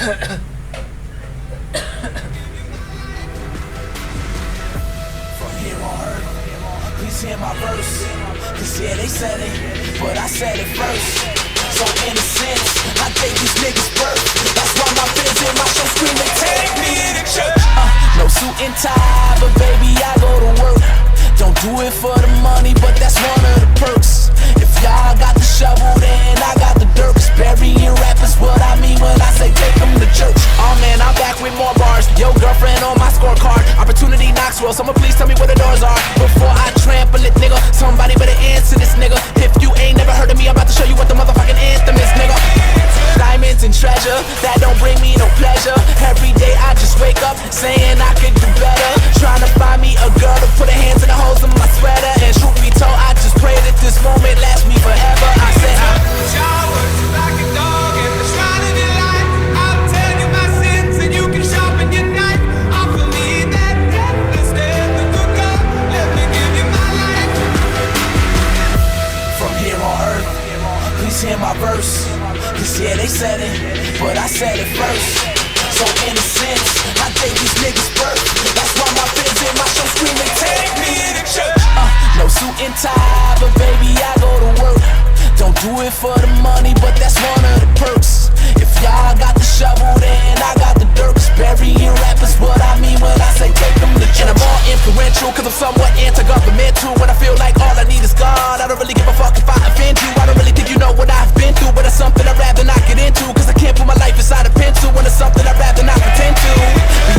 here on earth, please hear my verse. Cause yeah, they said it, but I said it first. So in a sense, I gave these niggas birth. That's why my fans in my show screaming, take me to church. No suit and tie, but baby, I go to work. Don't do it for the money, but that's one of the perks. If y'all got the shovel, then I got the dirt. Burying rappers, what I mean when I say take them to church. Oh man, I'm back with more bars. Yo, girlfriend on my scorecard. Opportunity Knoxville, someone please tell me where the doors are. Before I trample it, nigga, somebody better answer this, nigga. If you ain't never heard of me, I'm about to show you what the motherfucking anthem is, nigga. Diamonds and treasure, that don't bring me no pleasure. Every day I just wake up saying I could do better. Trying to find me a girl to put her hands in the holes of my sweater. And truth be told, I just pray that this moment lasts me forever. I said showers like a dog in the shrine of your life. I'll tell you my sins and you can sharpen your knife. Offer me that death instead of the God. Let me give you my life. from here on earth, please hear my verse. Cause yeah, they said it, but I said it first. So in a sense, I gave these niggas birth. That's why my fans in my show screaming, take me to church. No suit and tie, but baby, I go to work. Don't do it for the money, but that's one of the perks. If y'all got the shovel, then I got the dirt. Burying rappers, what I mean when I say take them to church. And I'm all influential, cause I'm somewhat anti-governmental. When I feel like all I need is God, I don't really give a fuck if I offend you. I don't really think you know what I've been through, but it's something I'd rather not get into. Cause I can't put my life inside a pencil when it's something I'd rather not pretend to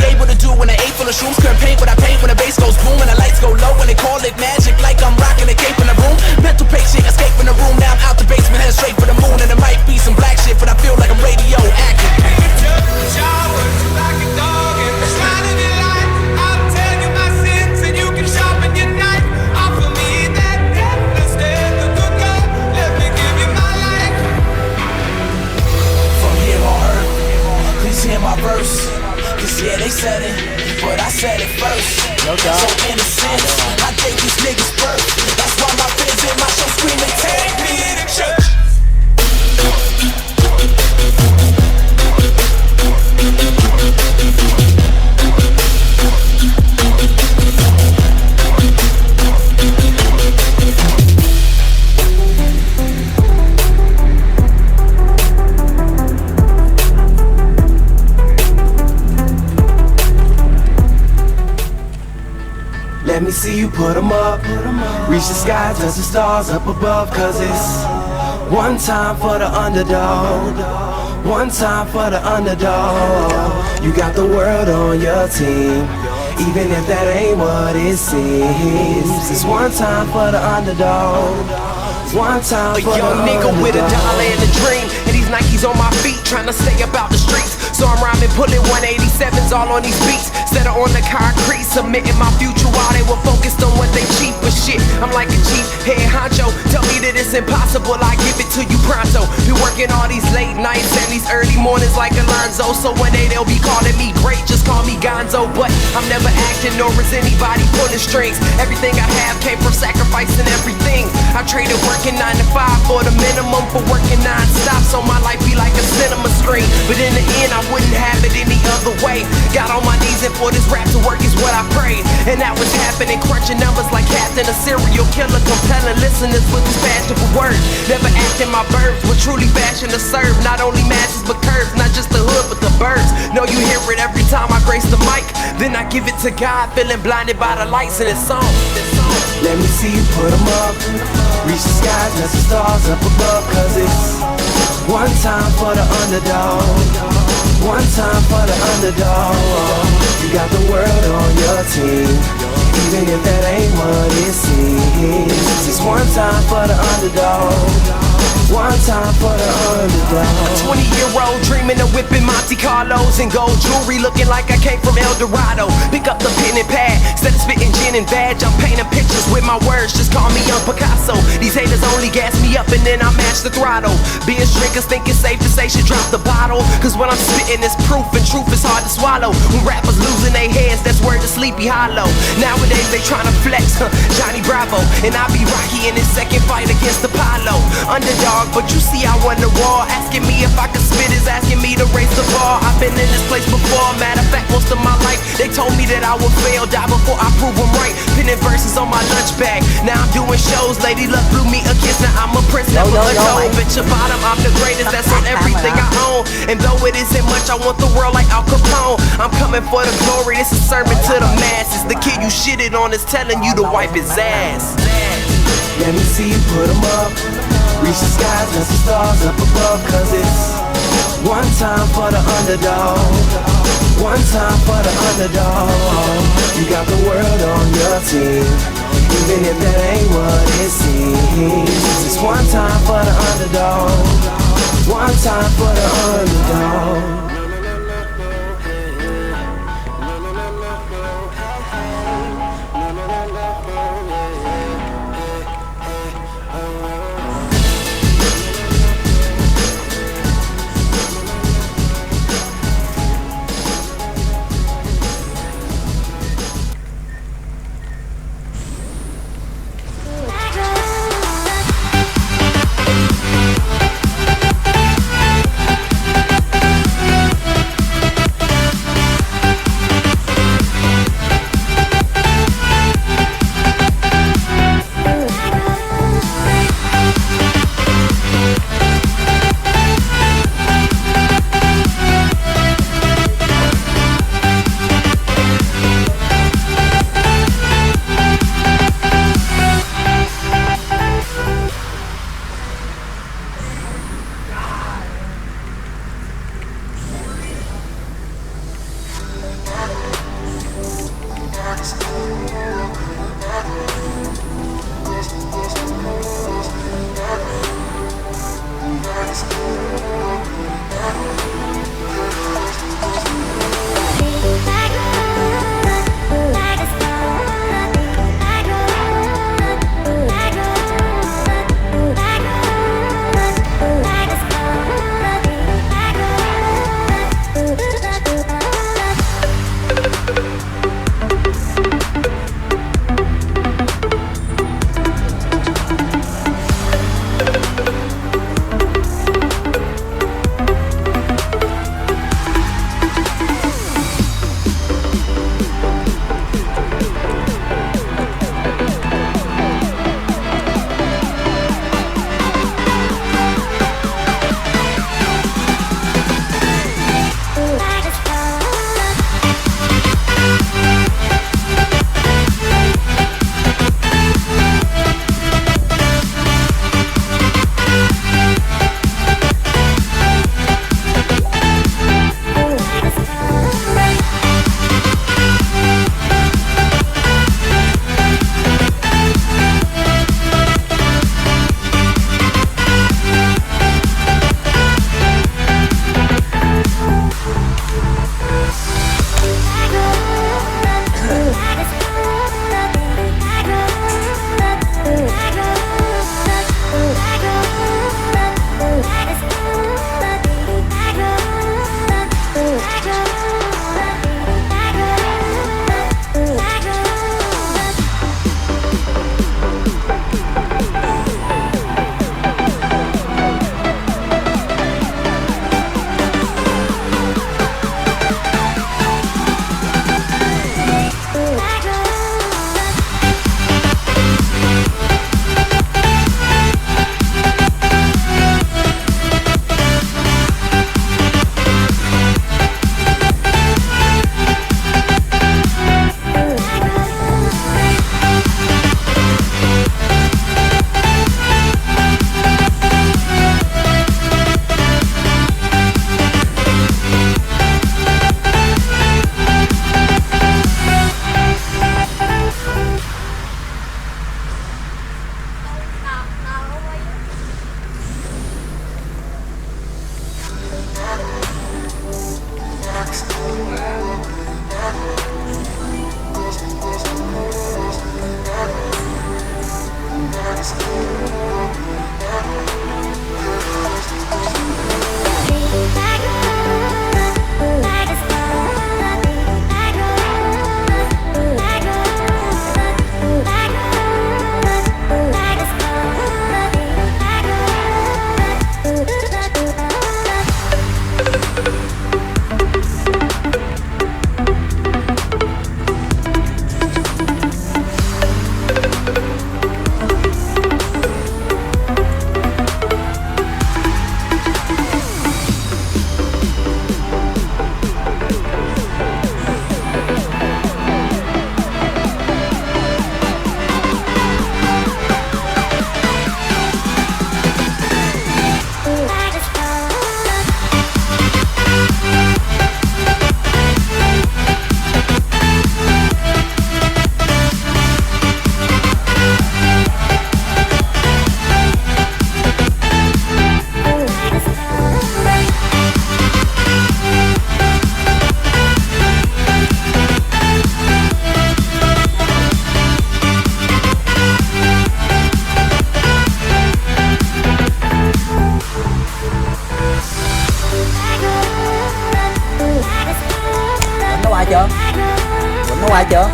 be able to do. When I ate full of shrooms, couldn't paint what I paint. When the bass goes boom and the lights go low, when they call it magic, like I'm rocking a cape in the room. Mental patient, escape in the room, now I'm out the basement, headed straight for the moon. And it might be some black shit, but I feel like I'm radioactive. Showers like a dog in the shrine of your life. I'll tell you my sins and you can sharpen your knife. Offer me that death instead of the God. Let me give you my life. From here on earth, please hear my verse. Cause yeah, they said it, but I said it first. So in a sense, I gave these niggas birth. That's why my fans in my show screaming, take me to church. Let me see you put 'em up. Reach the sky, touch the stars up above. Cause it's one time for the underdog. One time for the underdog. You got the world on your team, even if that ain't what it seems. It's one time for the underdog. One time for a young nigga with a dollar and a dream, and these Nikes on my feet, trying to stay about the streets. So I'm rhyming, pulling 187s all on these beats. Set her on the concrete, submitting my future while they were focused on what they cheap. But shit, I'm like a cheap head honcho. Tell me that it's impossible, I give it to you pronto. Been working all these late nights and these early mornings like Alonzo. So one day they'll be calling me great, just call me Gonzo. But I'm never acting, nor is anybody pulling strings. Everything I have came from sacrificing everything. I traded working 9 to 5 for the minimum for working non-stop. So my life be like a cinema screen, but in the end I wouldn't have it any other way. Got on my knees and for this rap to work is what I prayed. And that was happening, crunching numbers like Captain, a serial killer, compelling listeners with his passion for words. Never acting my verbs, but truly passion to serve. Not only masses but curves, not just the hood but the birds. Know you hear it every time I grace the mic. Then I give it to God, feeling blinded by the lights in this song. Let me see you put 'em up. Reach the sky, touch the stars up above. Cause it's one time for the underdog. One time for the underdog. You got the world on your team, even if that ain't what it seems. It's one time for the underdog. One time for the underdog. A 20-year-old dreaming of whipping Monte Carlos and gold jewelry, looking like I came from El Dorado. Pick up the pen and pad, instead of spitting gin and vag, I'm painting pictures with my words, just call me Young Picasso. These haters only gas me up and then I match the throttle. Being drinkers think it's safe to say should drop the bottle, cause when I'm spitting it's proof and truth is hard to swallow. When rappers losing their heads, that's word to Sleepy Hollow. Nowadays they tryna flex, Johnny Bravo, and I be Rocky in his second fight against Apollo. Underdog, but you see I won the war. Asking me if I could spit is asking me to raise the bar. I've been in this place before. Matter of fact, most of my life they told me that I would fail, die before I prove them right. Pinning verses on my lunch bag. Now I'm doing shows. Lady Luck blew me a kiss. Now I'm a prince, never a toe. Bitch, your bottom, I'm the greatest. That's on everything I own. And though it isn't much, I want the world like Al Capone. I'm coming for the glory. This is a sermon to the masses. The kid you shitted on is telling you to wipe his ass. Let me see you put 'em up. Reach the skies, touch the stars up above. Cause it's one time for the underdog. One time for the underdog. You got the world on your team, even if that ain't what it seems. It's one time for the underdog. One time for the underdog. chưa?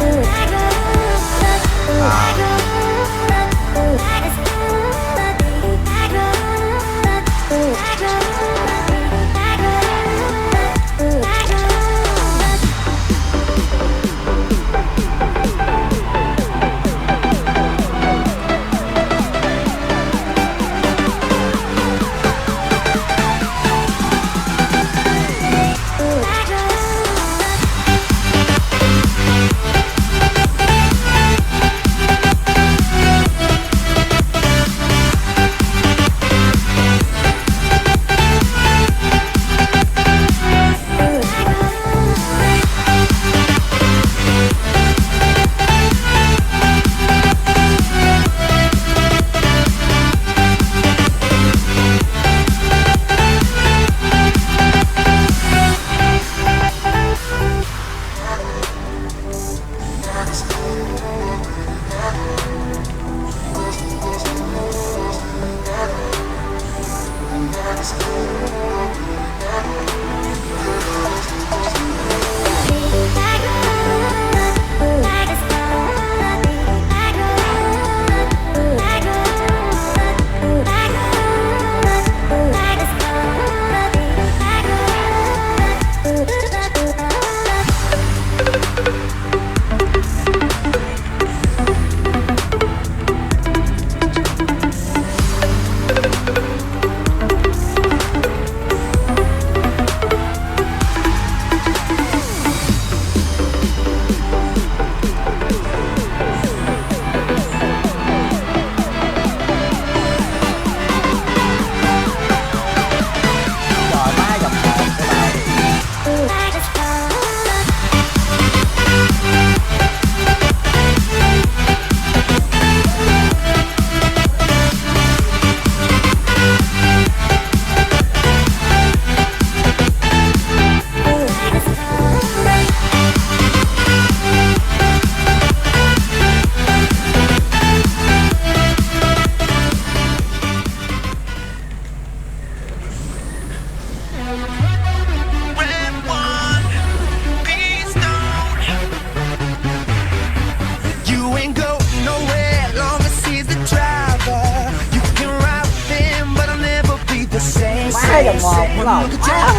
Dòng ngọt cũng ngọt quá.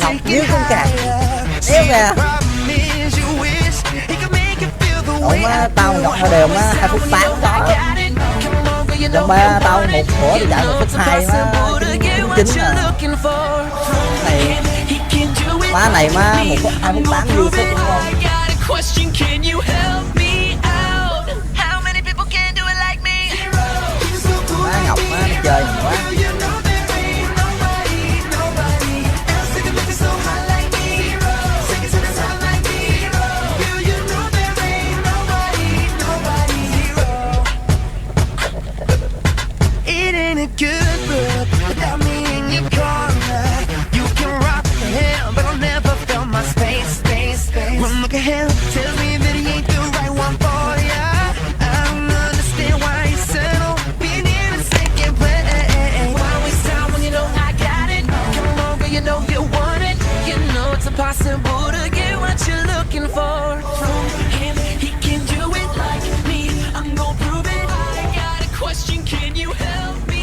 Ngọt dưới con cạc đéo kìa. Đúng á, tao ngọt hơi đều á, 2 phút 8 có. Dòng ba tao một khổ thì chạy 1 phút 2 chín à. Này má này má 1 phút 2 phút 8 vui sức đúng không? Má Ngọc má nó chơi mình quá. Good book without me in your corner. You can rock the hell, but I'll never fill my space. One look ahead tells me that he ain't the right one for ya. I don't understand why you settle being in a second place. Why waste time when you know I got it? Come on, girl, you know you want it. You know it's impossible to get what you're looking for from him. He can do it like me. I'm gonna prove it. I got a question, can you help me?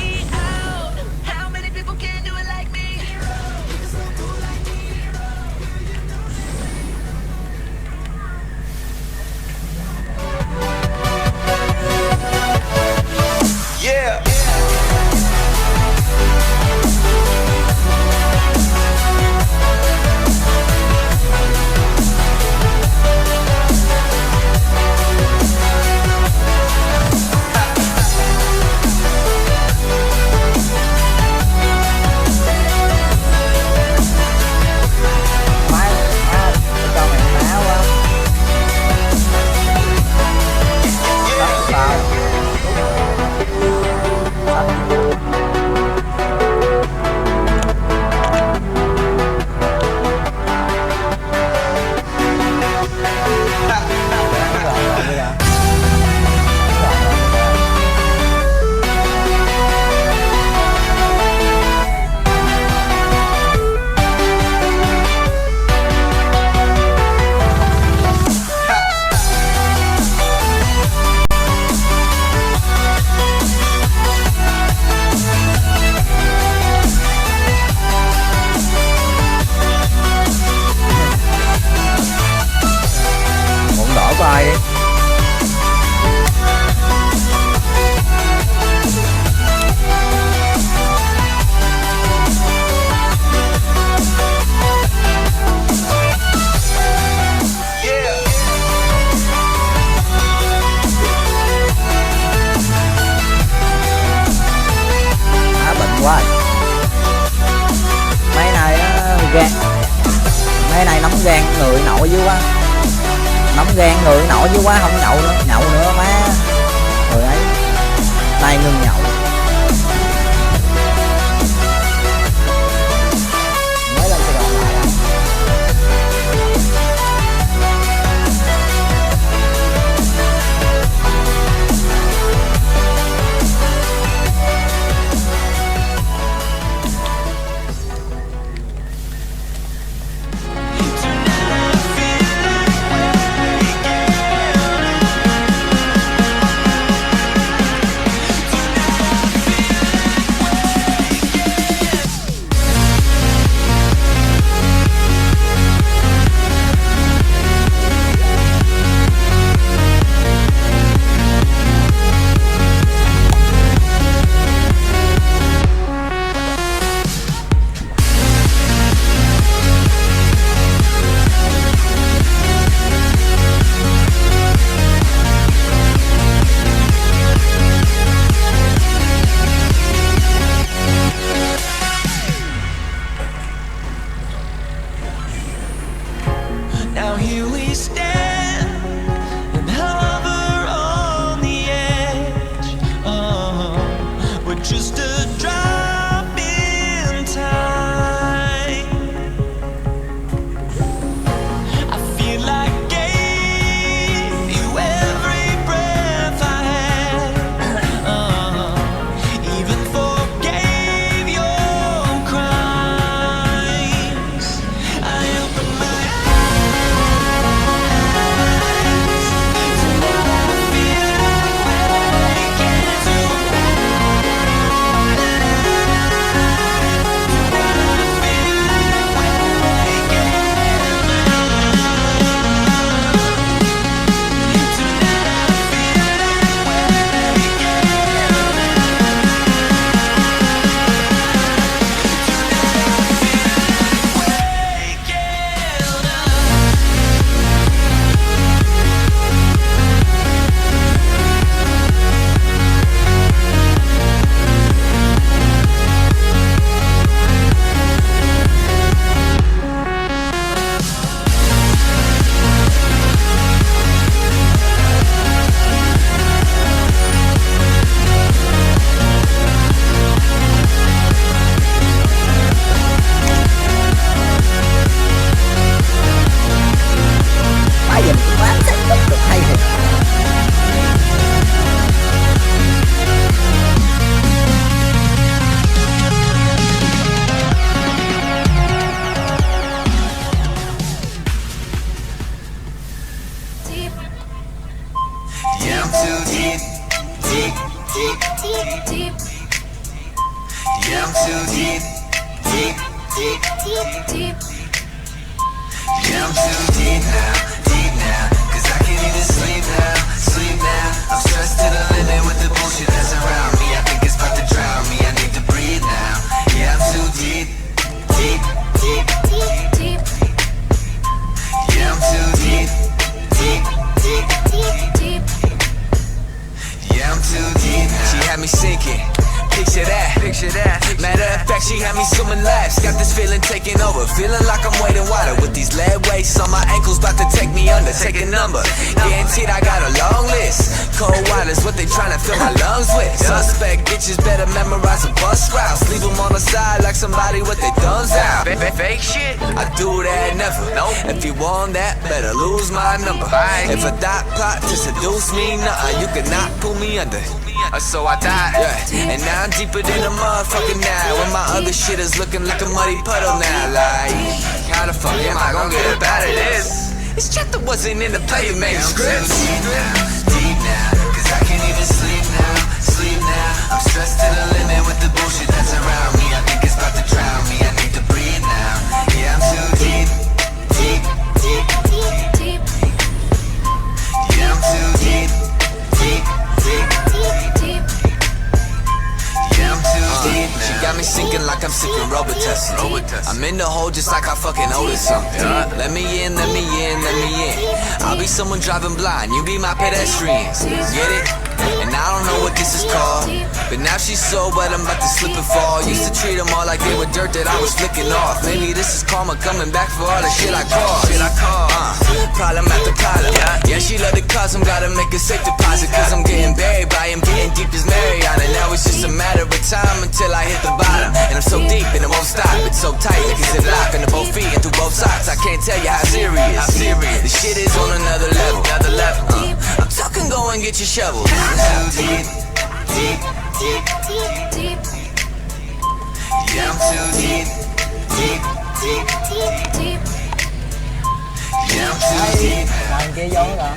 nóng gan người nội dữ quá, nóng gan người nội dữ quá, không nhậu nữa má. Người ấy nay ngưng nhậu. Mới lên Sài Gòn lại à? Now here we stand and hover on the edge. We're just a drop in time. I feel like gave you every breath I had. Even forgave your crimes. I opened my Má giờ mình cũng bán được hay thiệt. Yeah, I'm too deep, deep, deep, deep, yeah, I'm too deep, deep, deep, deep. yeah, I'm too deep now, cause I can't even sleep now, I'm stressed to the limit with the bullshit that's around me, I think it's about to drown me, I need to breathe now, yeah, I'm too deep, deep, deep, Deep, yeah, I'm too deep, deep, deep, deep, yeah, I'm too deep now. She had me sinking. Picture that. Matter of fact, she had me swimming laps. Got this feeling taking over. Feeling like I'm wading water with these lead weights on my ankles, about to take me under. Take a number. Guaranteed I got a long list. Cold water's what they tryna fill my lungs with. Suspect bitches better memorize the bus routes. Leave them on the side like somebody with their thumbs out. Fake shit? I do that never. If you want that, better lose my number. If a dot plot to seduce me, you cannot pull me under. So I died, yeah. And now I'm deeper than a motherfucker now. When my other shit is looking like a muddy puddle now. Like, how the fuck am I gonna get up out of this? It's shit that wasn't in the player manuscript. Deep now, cause I can't even sleep now. I'm stressed to the limit with the bullshit that's around me. I think it's about to drown me, I need to breathe now. Yeah, I'm too deep, deep, deep, deep, yeah, I'm too deep, deep, deep, deep. yeah, I'm too deep now. She got me sinking like I'm sipping Robitussin. I'm in the hole just like I fucking owe it something. Let me in, let me in, let me in. I'll be someone driving blind, you be my pedestrians. Get it? And And I don't know what this is called, but now she's so, but I'm about to slip and fall. Used to treat them all like they were dirt that I was flicking off. Maybe this is karma coming back for all the shit I caused. Problem after problem. Yeah, she love the custom, gotta make a safe deposit. Cause I'm getting buried by him, getting deep as Mariana. Now it's just a matter of time until I hit the bottom. And I'm so deep and it won't stop. It's so tight like it's ziplock under both feet and through both socks. I can't tell you how serious. The shit is on another level. I'm talking, go and get your shovel. Too deep, deep, deep, deep, yeah, I'm too deep, deep, deep, deep. yeah, I'm too deep. Mời anh kia vô rồi.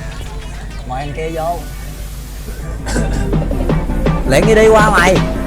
Mời anh kia vô. Luyện đi qua mày.